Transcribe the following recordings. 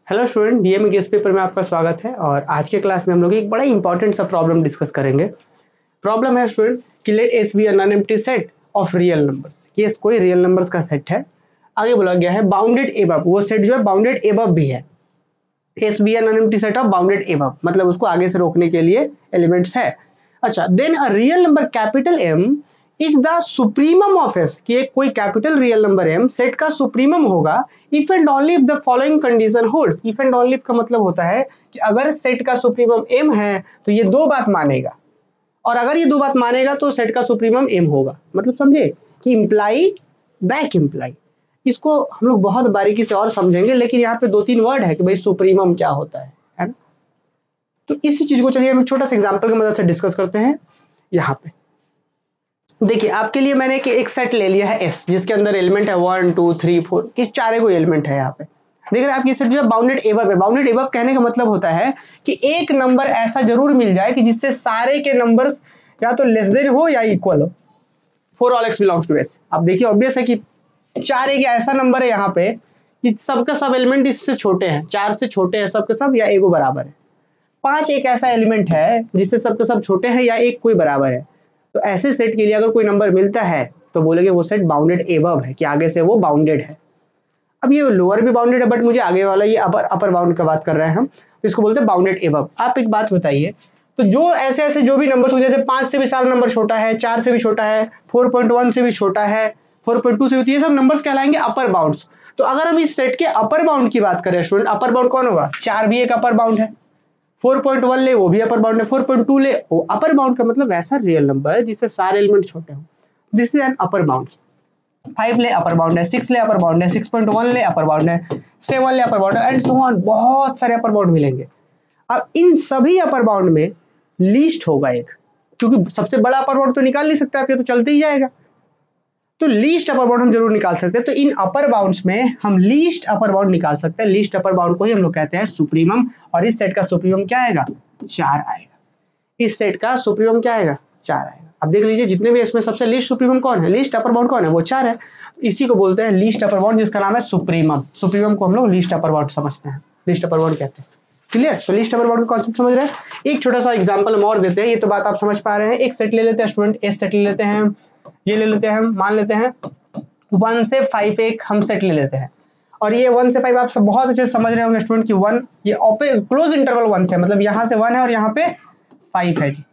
Hello student, DME guest paper में आपका स्वागत है। और आज के क्लास में हम लोग एक बड़ा इंपॉर्टेंट सा प्रॉब्लम डिस्कस करेंगे। प्रॉब्लम है स्टूडेंट कि let S be an empty set of real numbers. ये कोई रियल नंबर्स का सेट है। आगे बोला गया है बाउंडेड एबव, वो सेट जो है बाउंडेड एबव भी है। S be an empty set of bounded above मतलब उसको आगे से रोकने के लिए एलिमेंट्स है। अच्छा, then a real number capital M is the supremum of S, कि एक कोई capital real number M set का सुप्रीमम होगा if and only if the following condition holds. If and only का मतलब होता है कि अगर सेट का सुप्रीमम एम है तो ये दो बात मानेगा, और अगर ये दो बात मानेगा तो सेट का सुप्रीमम एम होगा। मतलब समझे कि इम्प्लाई बैक इम्प्लाई। इसको हम लोग बहुत बारीकी से और समझेंगे, लेकिन यहाँ पे दो तीन वर्ड है कि भाई सुप्रीमम क्या होता है ना। तो इसी चीज को चलिए हम एक छोटा सा एग्जांपल की मदद से डिस्कस करते हैं। यहाँ पे देखिए, आपके लिए मैंने एक सेट ले लिया है एस, जिसके अंदर एलिमेंट है 1 2 3 4, किस चारे को एलिमेंट है। यहाँ पे देख रहे हैं आप, ये सेट जो है बाउंडेड एबव है। बाउंडेड एबव कहने का मतलब होता है कि एक नंबर ऐसा जरूर मिल जाए कि जिससे सारे के नंबर्स या तो लेस देन हो या इक्वल हो। For all X belongs to S. अब देखिए ऑब्वियस है कि 4 एक ऐसा नंबर है यहाँ पे कि सबका सब एलिमेंट इससे छोटे हैं, 4 से छोटे हैं सबके सब या एक बराबर है। 5 एक ऐसा एलिमेंट है जिससे सबके सब छोटे हैं या एक कोई बराबर है। तो ऐसे सेट के लिए अगर कोई नंबर मिलता है तो बोलेंगे वो सेट बाउंडेड एबव है, कि आगे से वो बाउंडेड है। अब ये लोअर भी बाउंडेड है, बट मुझे आगे वाला ये अपर बाउंड का बात कर रहे हैं हम, तो इसको बोलते हैं बाउंडेड एबव। आप एक बात बताइए, तो जो ऐसे ऐसे जो भी नंबर, जैसे 5 से भी सारा नंबर छोटा है, 4 से भी छोटा है, 4.1 से भी छोटा है, 4.2 से होती है, सब नंबर्स कहलाएंगे अपर बाउंड्स। तो अगर हम इस सेट के अपर बाउंड की बात करें स्टूडेंट, अपर बाउंड कौन होगा? 4 भी एक अपर बाउंड है, 4.1 ले वो भी अपर बाउंड है, 4.2 ले वो अपर बाउंड का मतलब ऐसा रियल नंबर है जिससे सारे एलिमेंट छोटे हो। This is an upper bound. 5 ले अपर बाउंड है, 6 ले अपर बाउंड है, 6.1 ले अपर बाउंड है, 7 ले अपर बाउंड है, एंड सो ऑन। बहुत सारे अपर बाउंड मिलेंगे। अब इन सभी अपर बाउंड में लीस्ट होगा एक, क्योंकि सबसे बड़ा अपर बाउंड तो निकाल नहीं सकते आप, ये तो चलते ही जाएगा। तो लीस्ट अपर बाउंड हम जरूर निकाल सकते हैं। तो इन अपर बाउंड्स में हम लीस्ट अपर बाउंड निकाल सकते हैं। लीस्ट अपर बाउंड को ही हम लोग कहते हैं सुप्रीमम। और इस सेट का सुप्रीमम क्या आएगा? 4 आएगा। इस सेट का सुप्रीमम क्या आएगा? 4 आएगा। अब देख लीजिए जितने भी इसमें सबसे लीस्ट सुप्रीमम कौन है, लीस्ट अपर बाउंड कौन है? वो 4 है। इसी को बोलते हैं लीस्ट अपर बाउंड, जिसका नाम है सुप्रीमम। सुप्रीमम को हम लोग लीस्ट अपर बाउंड समझते हैं, लीस्ट अपर बाउंड कहते हैं। क्लियर? तो लीस्ट अपर बाउंड का कॉन्सेप्ट समझ रहे हैं। एक छोटा सा एग्जांपल हम और देते हैं, ये तो बात आप समझ पा रहे हैं। एक सेट ले लेते हैं स्टूडेंट, एस सेट ले लेते हैं, ये ले लेते हैं, मान लेते हैं 1 से 5 एक हम सेट ले लेते हैं। और ये 1 से 5 आप सब बहुत अच्छे से समझ रहे होंगे स्टूडेंट कि 1 ये क्लोज इंटरवल 1 से, मतलब यहाँ से 1 है और यहाँ पे 5 है जी।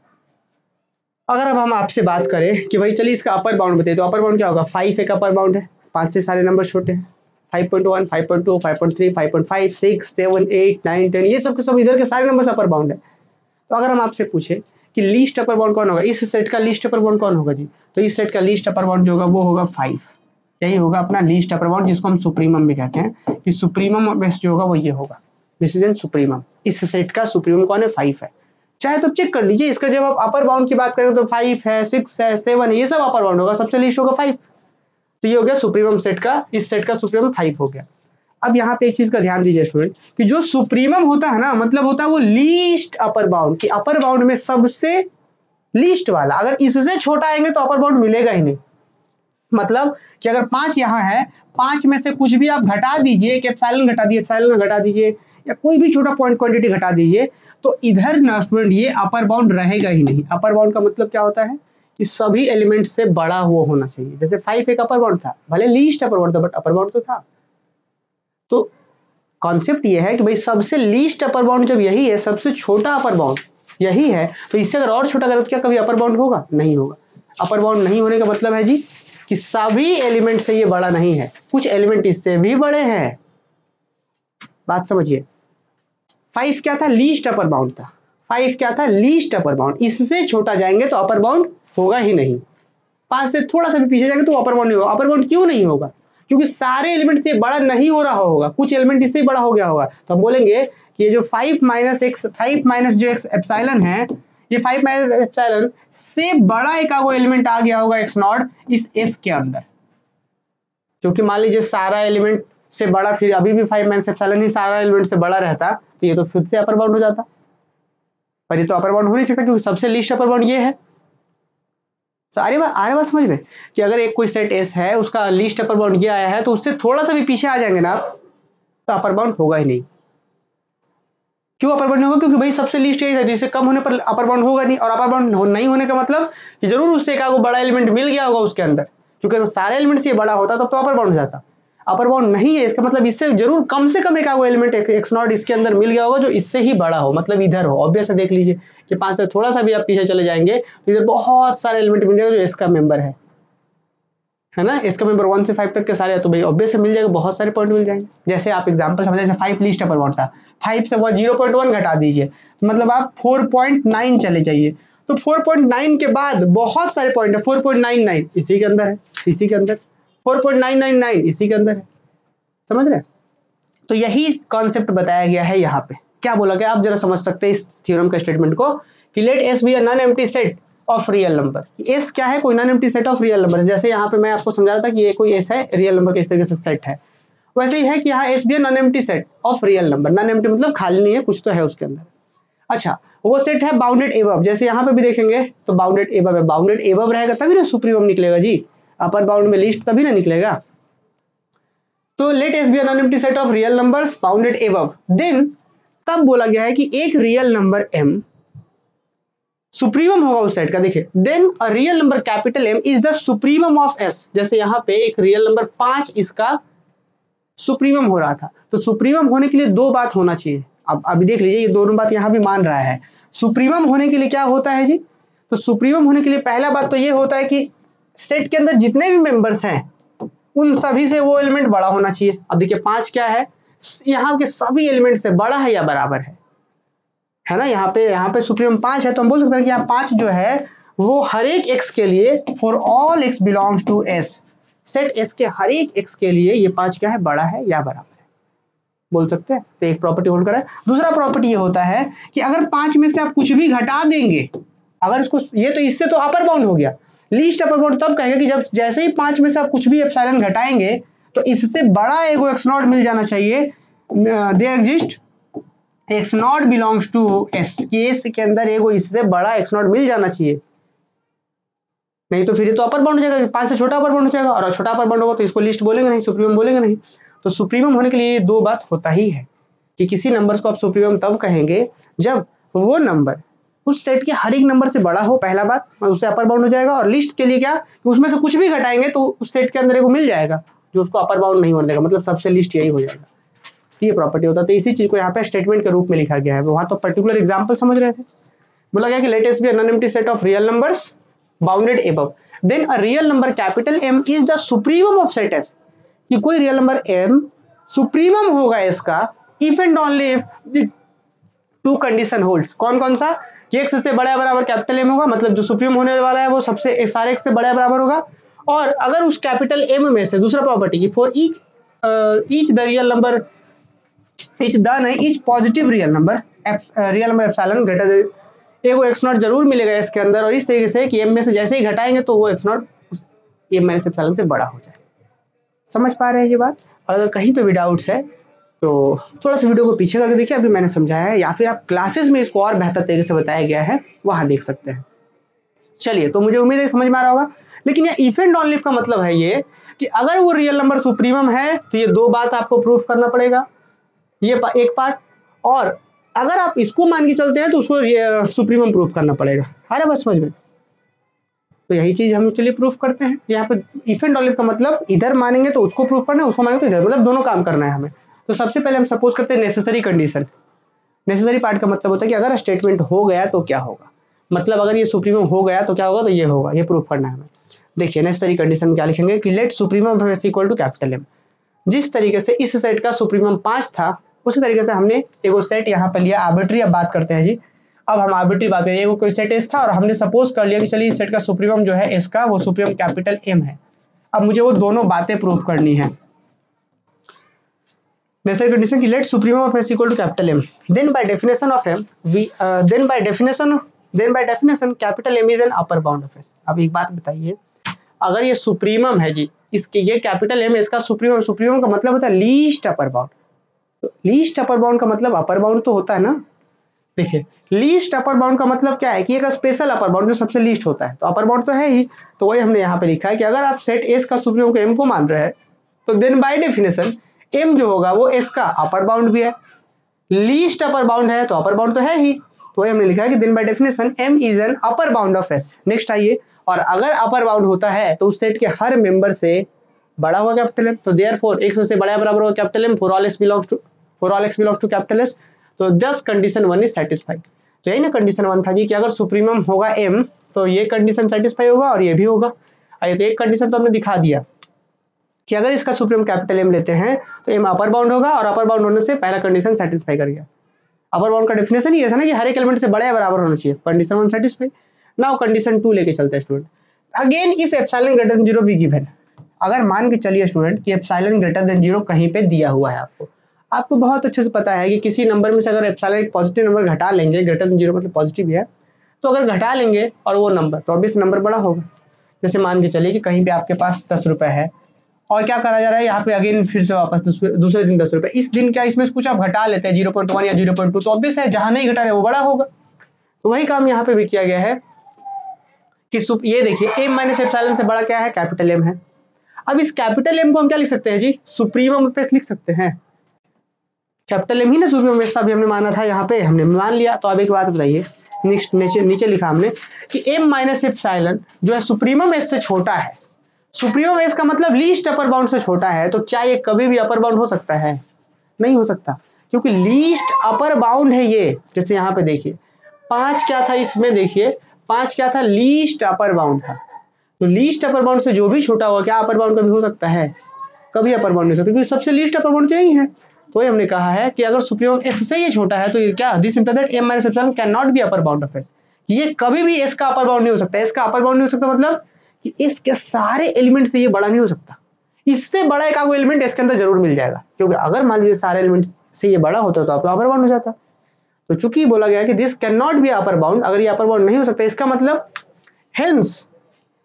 अगर अब हम आपसे बात करें कि भाई चलिए इसका अपर बाउंड बताइए, तो अपर बाउंड क्या होगा? 5 एक अपर बाउंड है, 5 से सारे नंबर छोटे हैं। 5.1 5.2 5.3 5.5 6 7 8 9 10 ये सब के सब इधर के सारे नंबर अपर बाउंड है। तो अगर हम आपसे पूछे कि लीस्ट अपर बाउंड कौन होगा, इस सेट का लीस्ट अपर बाउंड कौन होगा जी, तो इस सेट का लीस्ट अपर बाउंड जो होगा वो होगा 5। यही होगा अपना लीस्ट अपर बाउंड, जिसको हम सुप्रीमम भी कहते हैं, कि सुप्रीमम बेस्ट जो होगा वो ये होगा। This is an supremum. इस सेट का सुप्रीमम कौन है? 5 है। चाहे तो चेक कर लीजिए, इसका जब आप अपर बाउंड की बात करें तो 5 है, 6 है, 7 है, ये सब अपर बाउंड होगा, सबसे लीस्ट होगा 5। तो ये हो गया सुप्रीमम सेट का, इस सेट का सुप्रीमम 5 हो गया। अब यहाँ पे एक चीज का ध्यान दीजिए स्टूडेंट, कि जो सुप्रीमम होता है ना, मतलब होता है वो लीस्ट अपर बाउंड, कि अपर बाउंड में सबसे लीस्ट वाला। अगर इससे छोटा आएंगे तो अपर बाउंड मिलेगा ही नहीं। मतलब कि अगर 5 यहाँ है, 5 में से कुछ भी आप घटा दीजिए, एक एप्सिलॉन घटा दीजिए, एप्सिलॉन घटा दीजिए, या कोई भी छोटा पॉइंट क्वांटिटी घटा दीजिए, तो इधर ना स्टूडेंट ये अपर बाउंड रहेगा ही नहीं। अपर बाउंड का मतलब क्या होता है कि सभी एलिमेंट से बड़ा वो होना चाहिए। जैसे 5 एक अपर बाउंड था, भले लीस्ट अपर बाउंड था बट अपर बाउंड तो था। तो कॉन्सेप्ट ये है कि भाई सबसे लीस्ट अपर बाउंड जब यही है, सबसे छोटा अपर बाउंड यही है, तो इससे अगर और छोटा करें तो क्या कभी अपर बाउंड होगा? नहीं होगा। अपर बाउंड नहीं होने का मतलब है जी कि सभी एलिमेंट से ये बड़ा नहीं है, कुछ एलिमेंट इससे भी बड़े हैं। बात समझिए। 5 क्या था? लीस्ट अपर बाउंड था। 5 क्या था? Least upper bound. इससे छोटा जाएंगे तो अपर बाउंड होगा ही नहीं। 5 से थोड़ा सा भी पीछे जाएंगे तो अपर बाउंड नहीं होगा। अपर बाउंड क्यों नहीं होगा? क्योंकि सारे एलिमेंट से बड़ा नहीं हो रहा होगा, कुछ एलिमेंट इससे बड़ा हो गया होगा। तो हम बोलेंगे कि ये जो 5 माइनस एक्स, 5 माइनस जो एक्स एप्सिलॉन है, ये 5 माइनस एप्सिलॉन से बड़ा एक वो एलिमेंट आ गया होगा एक्स नॉट इस एस के अंदर। क्योंकि मान लीजिए सारा एलिमेंट से बड़ा, फिर अभी भी 5 माइनस एप्सिलॉन ही सारा एलिमेंट से बड़ा रहता, तो ये तो फिर से अपर बाउंड हो जाता। पर ये तो अपर बाउंड हो नहीं सकता, क्योंकि सबसे लीस्ट अपर बाउंड ये है। तो आरे बात समझ में कि अगर एक कोई सेट एस है, उसका लीस्ट अपर बाउंड ये आया है, तो उससे थोड़ा सा भी पीछे आ जाएंगे ना आप, तो अपर बाउंड होगा ही नहीं। क्यों अपर बाउंड नहीं होगा? क्योंकि भाई सबसे लीस्ट यही है, जिससे कम होने पर अपर बाउंड होगा नहीं, और अपर बाउंड नहीं होने का मतलब कि जरूर उससे एक आगो बड़ा एलिमेंट मिल गया होगा उसके अंदर, क्योंकि सारे एलिमेंट से ये बड़ा होता तब तो अपर बाउंड हो जाता। अपर बाउंड नहीं है, इसका मतलब इससे जरूर कम से कम एक आगो एलिमेंट एक्स नॉट इसके अंदर मिल गया होगा जो इससे ही बड़ा हो, मतलब इधर हो। ऑब्वियस है, देख लीजिए कि 5 से थोड़ा सा भी आप पीछे चले जाएंगे तो इधर बहुत सारे एलिमेंट मिल जाएगा जो इसका मेंबर है ना। इसका मेंबर 1 से 5 तक के सारे, तो भाई ऑब्वियस है मिल जाएगा, बहुत सारे पॉइंट मिल जाएंगे। जैसे आप एग्जांपल समझ, जैसे 5 लीस्ट अपर बाउंड था, 5 से वो 0.1 घटा दीजिए, मतलब आप 4.9 चले जाइए, तो 4.9 के बाद बहुत सारे पॉइंट है, 4.99 इसी के अंदर है, इसी के अंदर 4.999 इसी के अंदर है, समझ रहे हैं? तो यही कॉन्सेप्ट बताया गया है यहाँ पे। क्या बोला गया आप जरा समझ सकते हैं इस थ्योरम का स्टेटमेंट को, कि let S be a non empty set of real number. S क्या है? कोई non empty set of real number. जैसे यहाँ पे मैं आपको समझा रहा था कि ये कोई एस है, रियल नंबर के इस तरीके से सेट है, वैसे ही है कि यहाँ S be a non empty set of real number. Non empty मतलब खाली नहीं है, कुछ तो है उसके अंदर। अच्छा, वो सेट है बाउंडेड एबव, जैसे यहाँ पे भी देखेंगे तो बाउंडेड एबव है, बाउंडेड एबव रहेगा तभी ना सुप्रीमम निकलेगा जी, अपर बाउंड में लिस्ट तभी ना निकलेगा। तो let S be non empty set of real numbers bounded above, then तब बोला गया है कि एक रियल नंबर m सुप्रीमम होगा उस सेट का। देखिए, then a real number capital M is the supremum of S। जैसे यहाँ पे एक रियल नंबर 5 इसका सुप्रीमम हो रहा था, तो सुप्रीमम होने के लिए दो बात होना चाहिए। अब अभी देख लीजिए, ये दोनों बात यहाँ भी मान रहा है। सुप्रीमम होने के लिए क्या होता है जी? तो सुप्रीमम होने के लिए पहला बात तो ये होता है कि सेट के अंदर जितने भी मेंबर्स हैं उन सभी से वो एलिमेंट बड़ा होना चाहिए। अब देखिए 5 क्या है? यहाँ के सभी एलिमेंट से बड़ा है या बराबर है ना। यहाँ पे सुप्रीमम 5 है, तो हम बोल सकते हैं कि यहाँ 5 जो है वो हर एक x के लिए, for all x belongs to S, set S के हर एक x के लिए ये 5 क्या है? बड़ा है या बराबर है, बोल सकते हैं। तो एक प्रॉपर्टी होल्ड करा है। दूसरा प्रॉपर्टी ये होता है कि अगर 5 में से आप कुछ भी घटा देंगे, अगर इसको ये तो इससे तो अपर बाउंड हो गया, लीस्ट अपर बाउंड तब कहेंगे कि जब जैसे ही 5 में से आप कुछ भी एप्सिलॉन घटाएंगे तो इससे बड़ा एगो x नॉट मिल जाना चाहिए। There exist x not belongs to S, कि S के अंदर एगो इससे बड़ा x नॉट मिल जाना चाहिए, नहीं तो फिर ये तो अपर बाउंड हो जाएगा, 5 से छोटा अपर बाउंड हो जाएगा, और छोटा अपर बाउंड होगा तो इसको लिस्ट बोलेंगे नहीं, सुप्रीमम बोलेंगे नहीं। तो सुप्रीमम होने के लिए दो बात होता ही है कि किसी नंबर को आप सुप्रीमम तब कहेंगे जब वो नंबर उस सेट के हर एक नंबर से बड़ा हो, पहला बात, उससे अपर बाउंड हो जाएगा। और लिस्ट के लिए क्या, कि उसमें से कुछ भी घटाएंगे तो उस सेट के अंदर एगो मिल जाएगा जो उसको अपर बाउंड नहीं होने देगा, मतलब सबसे लिस्ट यही हो जाएगा। तो ये प्रॉपर्टी होता है। तो इसी चीज को यहाँ पे स्टेटमेंट के रूप में लिखा गया है। वहां तो पर्टिकुलर एग्जांपल समझ रहे थे। बोला गया कि let S be a non empty set of real numbers bounded above, then a real number capital M is the supremum of set S, कि कोई रियल नंबर M सुप्रीमम होगा इसका if and only if two condition holds. कौन कौन सा? कि x से बड़ा बराबर कैपिटल M होगा, मतलब जो सुप्रीम होने वाला है वो सबसे सारे x से बड़ा बराबर होगा। और अगर उस कैपिटल M में से, दूसरा प्रॉपर्टी की for each the real number, each the नहीं, each positive real number epsilon greater एगो x नॉट जरूर मिलेगा इसके अंदर, और इस तरीके से कि M में से जैसे ही घटाएंगे तो वो x not M minus epsilon से बड़ा हो जाए। समझ पा रहे हैं ये बात? और अगर कहीं पे भी डाउट्स है तो थोड़ा सा वीडियो को पीछे करके देखिए, अभी मैंने समझाया है, या फिर आप क्लासेस में इसको और बेहतर तरीके से बताया गया है, वहां देख सकते हैं। चलिए, तो मुझे उम्मीद है समझ में आ रहा होगा। लेकिन ये इफ एंड ओनली का मतलब है ये कि अगर वो रियल नंबर सुप्रीमम है तो ये दो बात आपको प्रूफ करना पड़ेगा, ये एक पार्ट, और अगर आप इसको मान के चलते हैं तो उसको सुप्रीमम प्रूफ करना पड़ेगा। अरे बस समझ में। तो यही चीज हम चलिए प्रूफ करते हैं। यहाँ पे इफ एंड ओनली का मतलब इधर मानेंगे तो उसको प्रूफ करना है, उसको मानेंगे तो इधर, मतलब दोनों काम करना है हमें। तो सबसे पहले हम सपोज करते हैं नेसेसरी कंडीशन। नेसेसरी पार्ट का मतलब होता है कि अगर स्टेटमेंट हो गया तो क्या होगा, मतलब अगर ये सुप्रीमम हो गया तो क्या होगा, तो ये होगा, ये प्रूफ करना है हमें। देखिए नेसेसरी कंडीशन में क्या लिखेंगे कि let supremum equal to capital M। जिस तरीके से इस सेट का सुप्रीमम 5 था, उसी तरीके से हमने एगो सेट यहाँ पर लिया आर्बिट्री। अब बात करते हैं जी, अब हम आर्बिट्री बात करें। एगो कोई सेट S था और हमने सपोज कर लिया कि चलिए इस सेट का सुप्रीमम जो है S का, वो सुप्रीमम कैपिटल M है। अब मुझे वो दोनों बातें प्रूफ करनी है। नेसेसरी कंडीशन की let supremum of S equal to capital M, then by definition of M we then by definition capital M is an upper bound of S। अब एक बात बताइए, अगर ये सुप्रीमम है जी, इसके ये कैपिटल M इसका सुप्रीमम, सुप्रीमम का मतलब होता है लीस्ट अपर बाउंड। तो लीस्ट अपर बाउंड का मतलब अपर बाउंड तो होता है ना। देखिए लीस्ट अपर बाउंड का मतलब क्या है कि एक स्पेशल अपर बाउंड जो सबसे लीस्ट होता है, तो अपर बाउंड तो है ही। तो वही हमने यहाँ पे लिखा है कि अगर आप सेट S का सुप्रीमम को M को मान रहे हैं तो देन बाय डेफिनेशन M जो होगा वो S का अपर बाउंड भी है। लीस्ट अपर बाउंड है तो अपर बाउंड तो है ही, तो वही हमने लिखा है कि then by definition m is an upper bound of s। Next आइए, और अगर अपर बाउंड होता है तो उस सेट के हर मेंबर से बड़ा होगा कैपिटल M, तो देयरफॉर x से बड़ा बराबर होगा capital M for all x belongs to capital S। तो दस कंडीशन 1 इज सेटिस्फाइड। तो यही ना कंडीशन 1 था जी कि अगर सुप्रीमम होगा m तो ये कंडीशन सेटिस्फाई होगा और ये भी होगा। आइए, तो एक कंडीशन तो हमने दिखा दिया कि अगर इसका सुप्रीम कैपिटल M लेते हैं तो m अपर बाउंड होगा, और अपर बाउंड होने से पहला कंडीशन सेटिस्फाई कर गया। अपर बाउंड का डेफिनेशन ये था ना कि हर एक एलिमेंट से बड़ा या बराबर होना चाहिए। Condition 1 satisfy. नाउ कंडीशन 2 लेके चलते हैं student. Again if epsilon greater than 0 be given, अगर मान के चलिए स्टूडेंट कि एप्सिलॉन ग्रेटर देन 0 कहीं पे दिया हुआ है, आपको बहुत अच्छे से पता है कि किसी नंबर में से अगर एप्सिलॉन एक पॉजिटिव नंबर घटा लेंगे, ग्रेटर देन 0 मतलब पॉजिटिव है, तो अगर घटा लेंगे और वो नंबर, तो ऑब्वियस नंबर बड़ा होगा। जैसे मान के चलिए कि कहीं पे आपके पास 10 रुपए है और क्या करा जा रहा है यहाँ पे, अगेन फिर से वापस दूसरे दिन 10 रुपए, इस दिन क्या इसमें कुछ आप घटा लेते हैं 0.1 या 0.2, तो ऑब्वियस है जहां नहीं घटा रहे वो बड़ा होगा। तो वही काम यहाँ पे भी किया गया है कि ये देखिए m माइनस एप्सिलॉन से बड़ा क्या है, कैपिटल M है। अब इस कैपिटल M को हम क्या लिख सकते हैं जी, सुप्रीमम बेस लिख सकते हैं। कैपिटल M ही ना सुप्रीमम बेस था, अभी हमने माना था, यहाँ पे हमने मान लिया। तो अब एक बात बताइए, नेक्स्ट नीचे लिखा हमने कि m माइनस एप्सिलॉन जो है सुप्रीमम एस से छोटा है। सुप्रीमम एस का मतलब लीस्ट अपर बाउंड से छोटा है, तो क्या ये कभी भी अपर बाउंड हो सकता है? नहीं हो सकता, क्योंकि लीस्ट अपर बाउंड है ये। जैसे यहाँ पे देखिए 5 क्या था, इसमें देखिए 5 क्या था, लीस्ट अपर बाउंड था। तो लीस्ट अपर बाउंड से जो भी छोटा होगा क्या अपर बाउंड कभी हो सकता है? कभी अपर बाउंड नहीं हो सकता, क्योंकि सबसे लीस्ट अपर बाउंड यही है। तो ये हमने कहा है कि अगर सुप्रीमम एस से ये छोटा है तो ये क्या, this implies that m minus epsilon can not be upper bound of s, ये कभी भी s का अपर बाउंड नहीं हो सकता। s का अपर बाउंड नहीं हो सकता मतलब कि s के सारे एलिमेंट से ये बड़ा नहीं हो सकता। इससे बड़ा एक आगो एलिमेंट s के अंदर जरूर मिल जाएगा, क्योंकि अगर मान लीजिए सारे एलिमेंट से ये बड़ा होता तो आपका अपर बाउंड हो जाता। तो चूंकि बोला गया कि this can not be upper bound, अगर ये अपर बाउंड नहीं हो सकता, इसका मतलब hence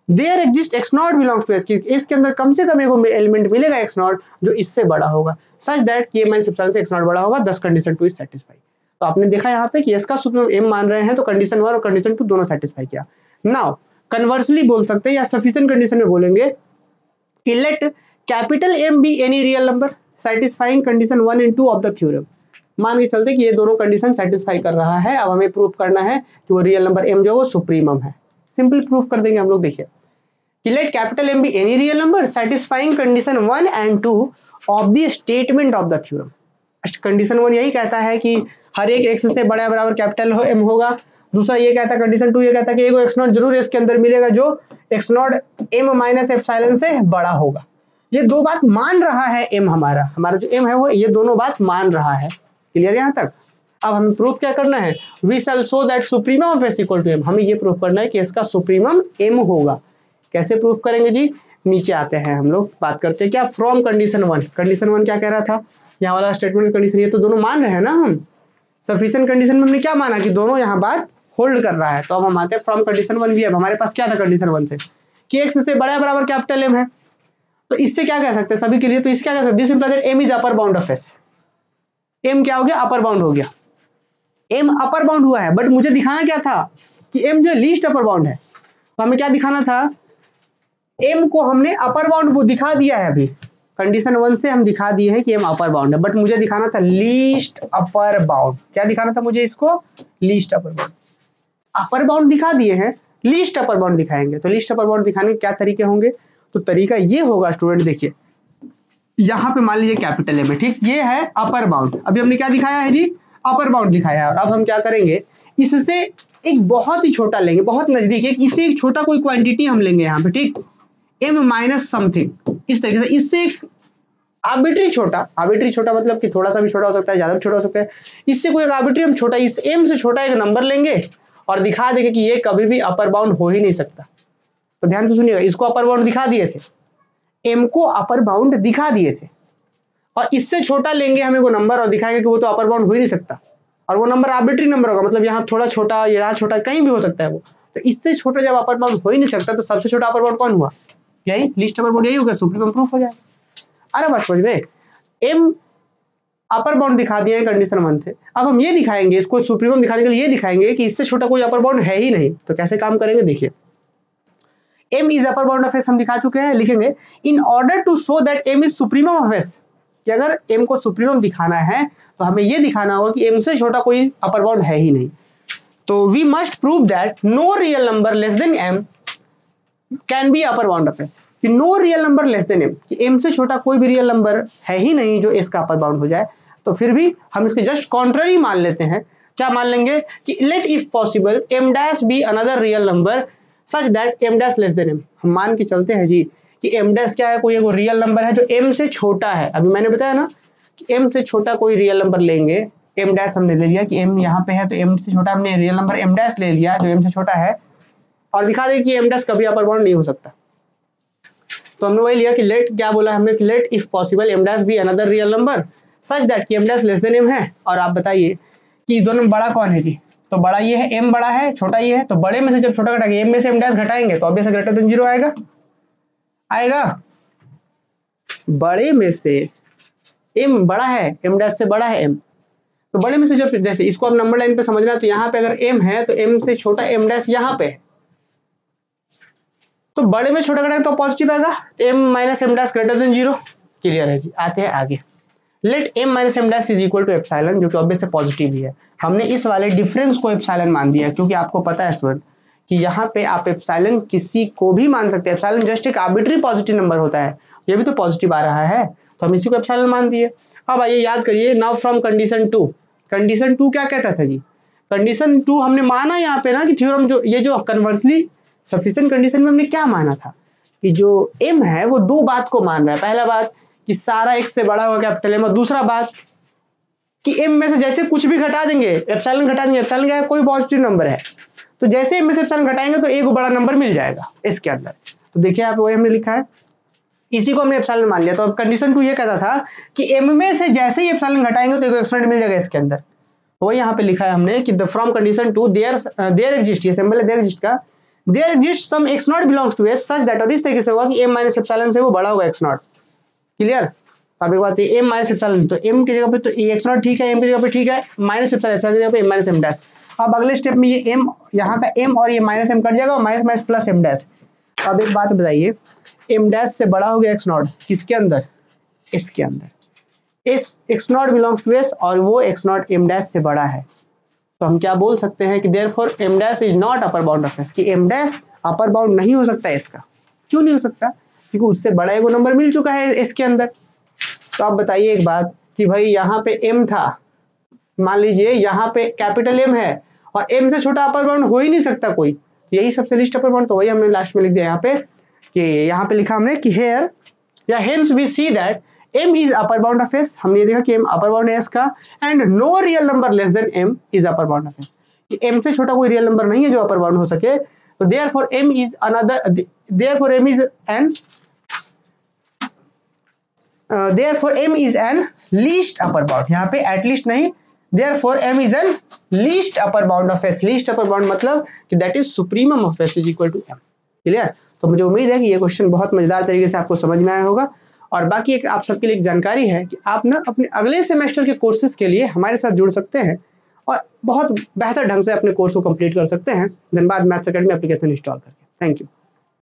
there exist X not belongs to S, इसके अंदर कम से कम एक एलिमेंट मिलेगा एक्स नॉट जो इससे बड़ा होगा, सच दैट कि m माइनस एप्सिलॉन से एक्स नॉट बड़ा होगा। 10 कंडीशन 2 इज सेटिस्फाई। तो आपने देखा यहाँ पे कि s का सुप्रीमम m मान रहे हैं, तो कंडीशन 1 और कंडीशन 2 दोनों सेटिस्फाई किया। नाउ कन्वर्सली बोल सकते हैं या सफिशिएंट कंडीशन में बोलेंगे कि let capital M be any real number satisfying condition 1 and 2 of the theorem. मान के चलते कि ये दोनों कंडीशन सेटिस्फाई कर रहा है। अब हमें प्रूफ करना है कि वो रियल नंबर m जो है वो सुप्रीमम है। सिंपल प्रूफ कर देंगे हम लोग। देखिए कि let capital M be any real number satisfying condition 1 and 2 of the statement of the theorem। Condition 1 यही कहता है कि हर एक x से बड़ा बराबर कैपिटल M होगा। दूसरा ये कहता है, कंडीशन 2 ये कहता है कि एक x नॉट जरूर इसके अंदर मिलेगा जो x not m minus epsilon से बड़ा होगा। ये दो बात मान रहा है m, हमारा जो m है वो ये दोनों बात मान रहा है। क्लियर यहाँ तक? अब हमें प्रूफ क्या करना है, we shall show that supremum of s equal to m। हमें ये प्रूफ करना है कि इसका सुप्रीमम m होगा। कैसे प्रूफ करेंगे जी, नीचे आते हैं हम लोग, बात करते हैं क्या फ्रॉम कंडीशन 1। कंडीशन 1 क्या कह रहा था, यहाँ वाला स्टेटमेंट कंडीशन, ये तो दोनों मान रहे हैं ना हम। सफिशिएंट कंडीशन में हमने क्या माना कि दोनों यहाँ बात होल्ड कर रहा है। तो अब हम आते हैं फ्रॉम कंडीशन 1 भी। अब हमारे पास क्या था कंडीशन 1 से कि x से बड़ा बराबर कैपिटल M है, तो इससे क्या कह सकते हैं सभी के लिए, तो इससे क्या कह सकते हैं, this implies that m is upper bound of s। m क्या हो गया, अपर बाउंड हो गया। m अपर बाउंड हुआ है, बट मुझे दिखाना क्या था कि m जो लीस्ट अपर बाउंड है। तो हमें क्या दिखाना था, m को हमने अपर बाउंड दिखा दिया है। अभी कंडीशन 1 से हम दिखा दिए हैं कि m अपर बाउंड है, बट मुझे दिखाना था लीस्ट अपर बाउंड। क्या दिखाना था मुझे, इसको least upper bound. Upper bound दिखा दिए हैं, लीस्ट अपर बाउंड दिखाएंगे। तो लीस्ट अपर बाउंड दिखाने के क्या तरीके होंगे, तो तरीका ये होगा स्टूडेंट, देखिए यहाँ पे मान लीजिए कैपिटल M है, ठीक, ये है अपर बाउंड। अभी हमने क्या दिखाया है जी, अपर बाउंड दिखाया है। और अब हम क्या करेंगे, इससे एक बहुत ही छोटा लेंगे, बहुत नजदीक, इससे एक छोटा कोई क्वांटिटी हम लेंगे यहाँ पे, ठीक, m माइनस समथिंग, इस तरीके से। इससे एक आर्बिट्री छोटा मतलब कि थोड़ा सा भी छोटा हो सकता है, ज्यादा भी छोटा हो सकता है। इससे कोई एक आर्बिट्री हम छोटा, इस m से छोटा एक नंबर लेंगे और दिखा देंगे कि ये कभी भी अपर बाउंड हो ही नहीं सकता। तो ध्यान से सुनिएगा, इसको अपर बाउंड दिखा दिए थे, m को अपर बाउंड दिखा दिए थे, और इससे छोटा लेंगे हमें वो नंबर और दिखाएंगे कि वो तो अपर बाउंड हो ही नहीं सकता। और वो नंबर आर्बिट्री नंबर होगा, मतलब यहाँ थोड़ा छोटा, यहाँ छोटा, कहीं भी हो सकता है वो। तो इससे छोटा जब अपर बाउंड हो ही नहीं सकता, तो सबसे छोटा अपर बाउंड कौन हुआ, यही लीस्ट अपर बाउंड, यही होगा, सुप्रीमम प्रूफ हो जाएगा। अरे बात समझ में, m अपर बाउंड दिखा दिया है कंडीशन 1 से। अब हम ये दिखाएंगे, इसको सुप्रीमम दिखाने के लिए ये दिखाएंगे कि इससे छोटा कोई अपर बाउंड है ही नहीं। तो कैसे काम करेंगे, देखिए m is upper bound of s हम दिखा चुके हैं, लिखेंगे in order to show that m is supremum of s, कि अगर m को सुप्रीमम दिखाना है तो हमें ये दिखाना होगा कि m से छोटा कोई अपर बाउंड है ही नहीं। तो we must prove that no real number less than m can be upper bound of s, कि no real number less than m, कि m से छोटा कोई भी रियल नंबर है ही नहीं जो s का अपर बाउंड हो जाए। तो फिर भी हम इसके जस्ट कॉन्ट्ररी मान लेते हैं। क्या मान लेंगे कि let if possible m dash be another real number such that m dash less than m। हम मान के चलते हैं जी कि m डैश क्या है, कोई एक रियल नंबर है जो m से छोटा है। अभी मैंने बताया ना कि m से छोटा कोई रियल नंबर लेंगे, m डैश हमने ले लिया कि m यहाँ पे है, तो m से छोटा हमने रियल नंबर m डैश ले लिया जो m से छोटा है, और दिखा दें कि m डैश कभी अपर बाउंड नहीं हो सकता। तो हमने वही लिया कि लेट, क्या बोला हमने कि let if possible m dash be another real number such that कि m dash less than m है। और आप बताइए कि दोनों में बड़ा कौन है जी, तो बड़ा ये है, m बड़ा है, छोटा ये है, तो बड़े में से जब छोटा घटाएंगे m में से m डैश घटाएंगे तो ऑब्वियसली ग्रेटर देन 0 आएगा। बड़े में से m बड़ा है, m डैश से बड़ा है m, तो बड़े में से जब, जैसे इसको हम नंबर लाइन पे समझना है, तो यहाँ पे अगर m है तो m से छोटा m डैश यहाँ पे है, तो बड़े में छोटा घटाएंगे तो पॉजिटिव आएगा, तो m minus m dash greater than 0। Clear है जी। आते हैं आगे। Let m minus m dash is equal to epsilon, जो कि ऑब्वियस पॉजिटिव ही है। हमने इस वाले डिफरेंस को एप्सिलॉन मान दिया, क्योंकि आपको पता है स्टूडेंट कि यहाँ पे आप एप्सिलॉन किसी को भी मान सकते हैं। एप्सिलॉन जस्ट एक आर्बिट्री पॉजिटिव नंबर होता है, ये भी तो पॉजिटिव आ रहा है, तो हम इसी को एप्सिलॉन मान दिए। अब आइए याद करिए, नाउ फ्रॉम कंडीशन 2। कंडीशन 2 क्या कहता था जी, कंडीशन 2 हमने माना यहाँ पे ना कि थ्योरम, जो ये जो कन्वर्सली सफिशिएंट कंडीशन में हमने क्या माना था कि जो m है वो दो बात को मान रहा है। पहला बात कि सारा x से बड़ा होगा कैपिटल M, और दूसरा बात कि m में से जैसे कुछ भी घटा देंगे, एप्सिलॉन घटा देंगे, एप्सिलॉन क्या है, कोई पॉजिटिव नंबर है, तो जैसे m में से एप्सिलॉन घटाएंगे तो एक बड़ा नंबर मिल जाएगा इसके अंदर। तो देखिए आप वही हमने लिखा है, इसी को हमने एप्सिलॉन मान लिया। तो अब कंडीशन 2 ये कहता था कि m में से जैसे ही एप्सिलॉन घटाएंगे तो एक एक्सपोनेंट मिल जाएगा इसके अंदर। वही यहाँ पे लिखा है हमने कि the from condition 2 there exist, ये सिंबल है देयर एग्जिस्ट का, there exist some x not belongs to s such that, और इस तरीके से होगा कि m माइनस एप्सिलॉन से वो बड़ा होगा x नॉट। क्लियर। अब एक बात है, m माइनस एप्सिलॉन, तो m की जगह पे तो x नॉट ठीक है, m की जगह पे ठीक है, माइनस एप्सिलॉन की जगह पे m माइनस m डैश। अब अगले स्टेप में ये m, यहाँ का m और ये माइनस m कट जाएगा, और minus minus plus m dash. अब एक बात बताइए, m डैश से बड़ा हो गया x नॉट, किसके अंदर, इसके अंदर, इस x not belongs to s, और वो x नॉट m डैश से बड़ा है। तो हम क्या बोल सकते हैं कि therefore m dash is not upper bound of s, कि m डैश अपर बाउंड नहीं हो सकता इसका। क्यों नहीं हो सकता, क्योंकि उससे बड़ा एक नंबर मिल चुका है इसके अंदर। तो आप बताइए एक बात कि भाई यहाँ पे m था, मान लीजिए यहाँ पे कैपिटल M है, और m से छोटा अपर बाउंड हो ही नहीं सकता कोई, यही सबसे लीस्ट अपर बाउंड। तो वही हमने लास्ट में लिख दिया यहाँ पे, कि यहाँ पे लिखा हमने कि हेयर या hence we see that m is upper bound of s। हमने ये देखा कि m अपर बाउंड है s का, and no real number less than m is upper bound of s, कि m से छोटा कोई रियल नंबर नहीं है जो अपर बाउंड हो सके। तो therefore m is another, therefore m is an, therefore m is an least upper bound, यहाँ पे एटलीस्ट नहीं, therefore m is an least upper bound of s। Least upper bound मतलब कि that is supremum of s is equal to m। Clear. तो मुझे उम्मीद है कि ये क्वेश्चन बहुत मजेदार तरीके से आपको समझ में आया होगा। और बाकी एक आप सबके लिए एक जानकारी है कि आप ना अपने अगले सेमेस्टर के कोर्सेज के लिए हमारे साथ जुड़ सकते हैं और बहुत बेहतर ढंग से अपने कोर्स को कंप्लीट कर सकते हैं Dhanbad maths academy application install करके। Thank you.